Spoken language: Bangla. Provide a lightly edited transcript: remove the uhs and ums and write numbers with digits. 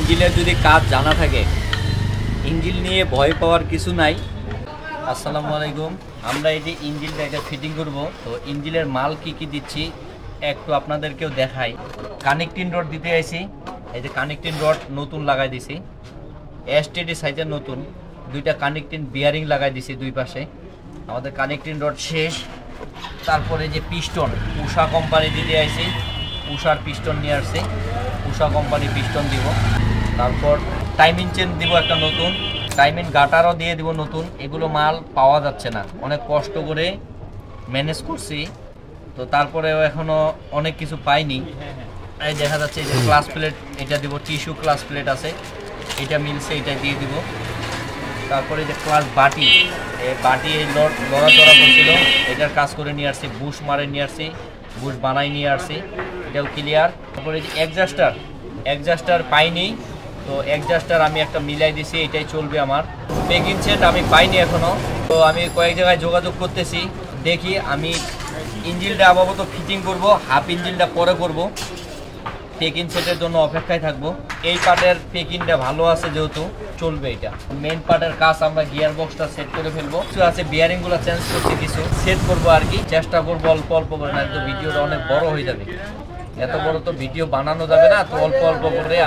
ইঞ্জিনের যদি কাজ জানা থাকে, ইঞ্জিন নিয়ে ভয় পাওয়ার কিছু নাই। আসসালামু আলাইকুম। আমরা এই যে ইঞ্জিনটা এটা ফিটিং করব, তো ইঞ্জিনের মাল কি কি দিচ্ছি একটু আপনাদেরকেও দেখাই। কানেক্টিং রড দিতে আইছি, এই যে কানেক্টিং রড নতুন লাগাই দিছি, এসটিডি সাইজের নতুন দুইটা কানেক্টিং বিয়ারিং লাগাই দিছি দুই পাশে। আমাদের কানেক্টিং রড শেষ। তারপরে যে পিস্টন উষা কোম্পানি দিতে আইছি, উষার পিস্টন নিয়ে আসছি, উষা কোম্পানি পিস্টন দিব। তারপর টাইমিং চেন দিব একটা নতুন, টাইমিং গাটারও দিয়ে দিব নতুন। এগুলো মাল পাওয়া যাচ্ছে না, অনেক কষ্ট করে ম্যানেজ করছি, তো তারপরেও এখনও অনেক কিছু পাইনি। এই দেখা যাচ্ছে এই যে ক্লাস প্লেট, এটা দিব, টিস্যু ক্লাস প্লেট আছে, এটা মিলছে, এটা দিয়ে দিব। তারপরে যে ক্লাস বাটি, এই বাটি এই লড়াচড়া করছিল, এটার কাজ করে নিয়ে আসছি, বুশ মারে নিয়ে আসছি, বুশ বানাই নিয়ে আসছি, এটাও ক্লিয়ার। তারপরে যে এক্সাস্টার পাইনি, তো এক্সাস্টার আমি একটা মিলাই দিছি, এটাই চলবে আমার। পেকিং সেট আমি পাইনি এখনও, তো আমি কয়েক জায়গায় যোগাযোগ করতেছি, দেখি। আমি ইঞ্জিনটা আপাতত ফিটিং করব, হাফ ইঞ্জিনটা পরে করব। পেকিং সেটের জন্য অপেক্ষায় থাকবো। এই পার্টের পেকিংটা ভালো আছে যেহেতু চলবে, এটা মেন পার্টের কাজ। আমরা গিয়ার বক্সটা সেট করে ফেলবো, কিছু আছে বিয়ারিংগুলো চেঞ্জ করতে, কিছু সেট করবো আর কি। চেষ্টা করবো অল্প অল্প করে, না তো ভিডিওটা অনেক বড় হয়ে যাবে। এত বড় তো ভিডিও বানানো যাবে না, তো অল্প অল্প করে